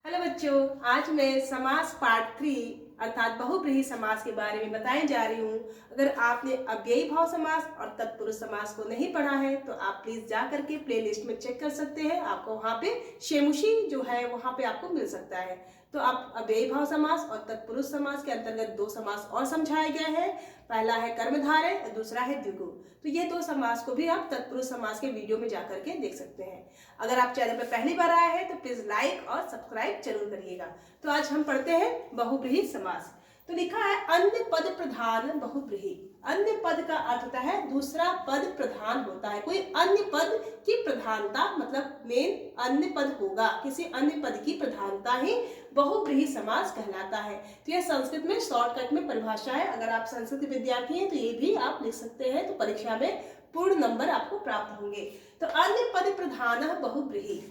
Hello बच्चों, आज मैं समास पार्ट 3 अर्थात बहुब्रीहि समास के बारे में बताने जा रही हूँ। अगर आपने अव्ययी भाव समास और तत्पुरुष समास को नहीं पढ़ा है तो आप प्लीज जा करके प्लेलिस्ट में चेक कर सकते हैं। आपको वहाँ पे शेमुशी जो है वहाँ पे आपको मिल सकता है। तो आप अव्ययी भाव समास और तत्पुरुष समास के अंतर्गत दो समास और समझाए गए हैं। पहला है कर्मधारय और दूसरा है द्विगु। तो ये दो समास को भी आप तत्पुरुष समास के वीडियो में जाकर के देख सकते हैं। अगर आप चैनल पर पहली बार आए हैं तो प्लीज लाइक और सब्सक्राइब जरूर करिएगा। तो आज हम पढ़ते हैं बहुब्रीहि समास। तो लिखा है अन्य पद प्रधान बहुब्रीहि। अन्य पद का अर्थ होता है दूसरा पद प्रधान होता है। कोई अन्य पद की प्रधानता मतलब मेन अन्य पद होगा, किसी अन्य पद की प्रधानता ही बहुब्रीहि समास कहलाता है। तो यह संस्कृत में शॉर्टकट में परिभाषा है। अगर आप संस्कृत विद्यार्थी हैं तो ये भी आप लिख सकते हैं, तो परीक्षा में पूर्ण नंबर आपको प्राप्त होंगे। तो अन्य पद प्रधान बहुब्रीहि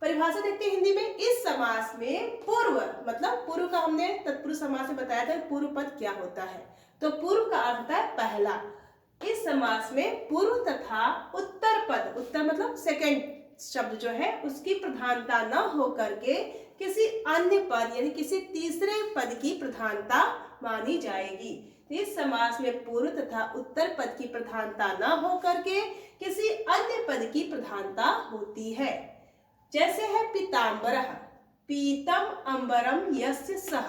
परिभाषा देखते हैं हिंदी में। इस समास में पूर्व मतलब पूर्व का हमने तत्पुरुष समास में बताया था पूर्व पद क्या होता है। तो पूर्व का अर्थ होता है पहला। इस समास में पूर्व तथा उत्तर पद, उत्तर मतलब सेकंड शब्द जो है उसकी प्रधानता न हो करके किसी अन्य पद यानी किसी तीसरे पद की प्रधानता मानी जाएगी। तो इस समास में पूर्व तथा उत्तर पद की प्रधानता न हो करके किसी अन्य पद की प्रधानता होती है। जैसे है पीतांबरः, पीतम अंबरम यस्य सः,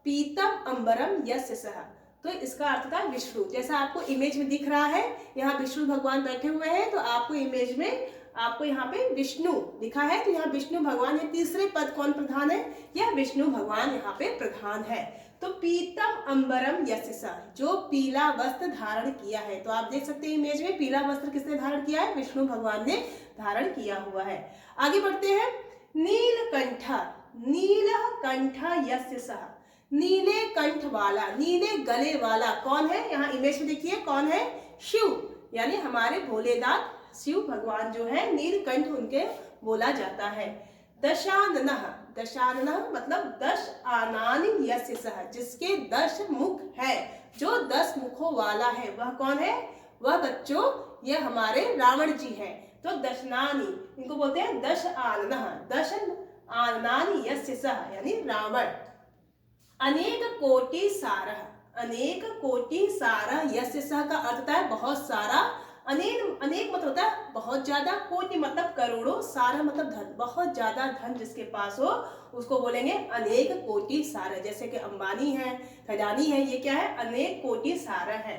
पीतम अंबरम यस्य सः। तो इसका अर्थ था विष्णु। जैसा आपको इमेज में दिख रहा है, यहाँ विष्णु भगवान बैठे हुए हैं, तो आपको इमेज में आपको यहाँ पे विष्णु लिखा है। तो यहाँ विष्णु भगवान है। तीसरे पद कौन प्रधान है? यह विष्णु भगवान यहाँ पे प्रधान है। तो पीतम अंबरम यस्य सः, जो पीला वस्त्र धारण किया है। तो आप देख सकते हैं इमेज में पीला वस्त्र किसने धारण किया है? विष्णु भगवान ने धारण किया हुआ है। आगे बढ़ते हैं। नीलकंठ, नीलकंठ यस्य सः, नीले कंठ वाला, नीले गले वाला कौन है? यहाँ इमेज में देखिए कौन है? शिव, यानी हमारे भोलेनाथ शिव भगवान जो है नीलकंठ उनके बोला जाता है। दशाननः, दशाननः मतलब 10 आनानि यस्य सः, जिसके 10 मुख है, जो 10 मुखों वाला है वह कौन है? वह बच्चों ये हमारे रावण जी हैं। तो दशनानि इनको बोलते हैं 10 आननः, 10 आननानि यस्य सः यानी रावण। अनेक कोटि सारः, अनेक कोटि सारः यस्य सः का अर्थ होता है बहुत सारा। अनेक अनेक मतलब होता है बहुत ज्यादा, कोटि मतलब करोड़ों, सारः मतलब धन, बहुत ज्यादा धन जिसके पास हो उसको बोलेंगे अनेक कोटि सारः। जैसे कि अंबानी है, खजानी है, ये क्या है? अनेक कोटि सारः है।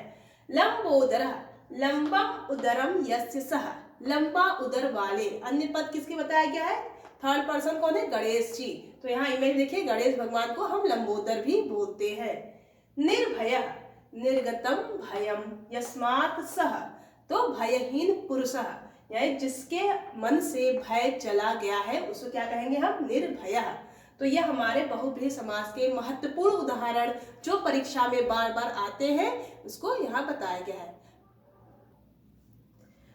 लंबोदरः, लंबम उदरम यस्य सः, लंबा उदर वाले। अन्य पद किसके बताया गया है? थर्ड पर्सन कौन है? गणेश जी। तो यहाँ इमेज देखिए गणेश भगवान को हम लंबोदर भी बोलते हैं। निर्भयः, निर्गतम भयम यस्मात् सः, तो भयहीन पुरुषः यानी जिसके मन से भय चला गया है उसको क्या कहेंगे हम? निर्भयः। तो यह हमारे बहुब्रीहि समास के महत्वपूर्ण उदाहरण जो परीक्षा में बार बार आते हैं उसको यहाँ बताया गया है।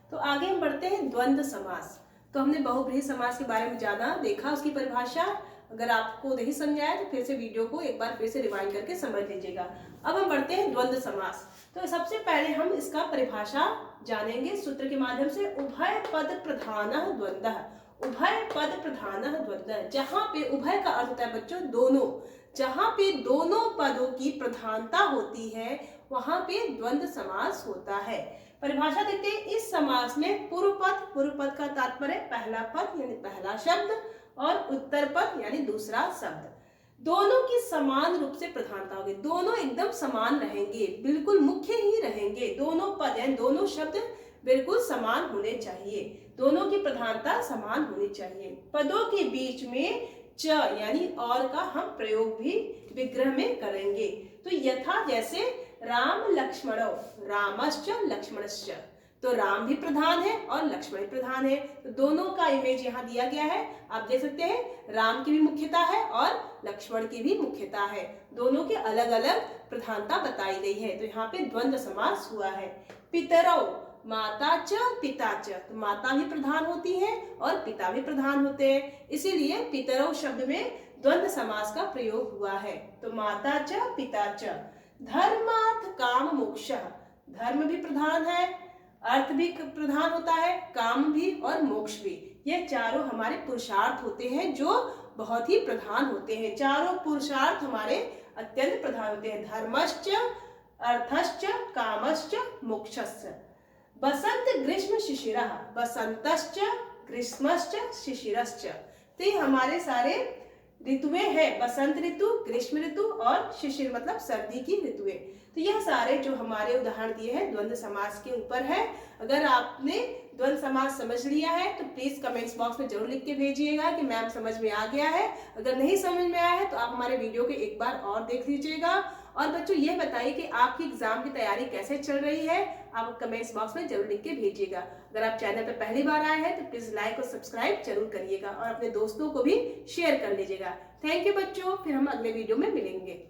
तो आगे हम बढ़ते हैं द्वंद्व समास। तो हमने बहुब्रीहि समास के बारे में ज्यादा देखा, उसकी परिभाषा अगर आपको नहीं समझ आया तो फिर से वीडियो को एक बार फिर से रिवाइंड करके समझ लीजिएगा। अब हम बढ़ते हैं द्वंद्व समास। तो सबसे पहले हम इसका परिभाषा जानेंगे सूत्र के माध्यम से। उभय पद प्रधानः द्वंद्वः, उभय पद प्रधानः द्वंद्वः। जहाँ पे उभय का अर्थ होता है बच्चों दोनों, जहाँ पे दोनों पदों की प्रधानता होती है वहां पे द्वंद्व समास होता है। परिभाषा देखते हैं। इस समास में पूर्व पद, पूर्व पद का तात्पर्य पहला पद यानी पहला शब्द, और उत्तर पद यानी दूसरा शब्द, दोनों की समान रूप से प्रधानता होगी। दोनों एकदम समान रहेंगे, बिल्कुल मुख्य ही रहेंगे। दोनों पद यानी दोनों शब्द बिल्कुल समान होने चाहिए, दोनों की प्रधानता समान होनी चाहिए। पदों के बीच में च यानी और का हम प्रयोग भी विग्रह में करेंगे। तो यथा जैसे राम लक्ष्मणो, रामश्च लक्ष्मणश्च, तो राम भी प्रधान है और लक्ष्मण भी प्रधान है। तो दोनों का इमेज यहाँ दिया गया है, आप देख सकते हैं। राम की भी मुख्यता है और लक्ष्मण की भी मुख्यता है, दोनों की अलग अलग प्रधानता बताई गई है। तो यहाँ पे द्वंद्व समास हुआ है। पितरौ, माता च पिता च, तो माता भी प्रधान होती है और पिता भी प्रधान होते हैं, इसीलिए पितरौ शब्द में द्वंद्व समास का प्रयोग हुआ है। तो माता च पिता च। धर्मार्थ काम मोक्षः, धर्म भी प्रधान है, अर्थ भी प्रधान होता है, काम भी और मोक्ष भी। ये चारों हमारे पुरुषार्थ होते हैं जो बहुत ही प्रधान होते हैं। चारों पुरुषार्थ हमारे अत्यंत प्रधान होते हैं। धर्मश्च, अर्थश्च, कामश्च, मोक्षश्च। बसंत ग्रीष्म शिशिरः, बसंतश्च ग्रीष्मश्च शिशिरश्च। तो ये हमारे सारे ऋतुएं हैं, बसंत ऋतु, ग्रीष्म ऋतु और शिशिर मतलब सर्दी की ऋतुएं। तो यह सारे जो हमारे उदाहरण दिए हैं द्वंद्व समास के ऊपर है। अगर आपने द्वंद्व समास समझ लिया है तो प्लीज कमेंट्स बॉक्स में जरूर लिख के भेजिएगा कि मैम समझ में आ गया है। अगर नहीं समझ में आया है तो आप हमारे वीडियो को एक बार और देख लीजिएगा। और बच्चों ये बताइए कि आपकी एग्जाम की तैयारी कैसे चल रही है, आप कमेंट्स बॉक्स में जरूर लिख के भेजिएगा। अगर आप चैनल पर पहली बार आए हैं तो प्लीज लाइक और सब्सक्राइब जरूर करिएगा और अपने दोस्तों को भी शेयर कर लीजिएगा। थैंक यू बच्चों, फिर हम अगले वीडियो में मिलेंगे।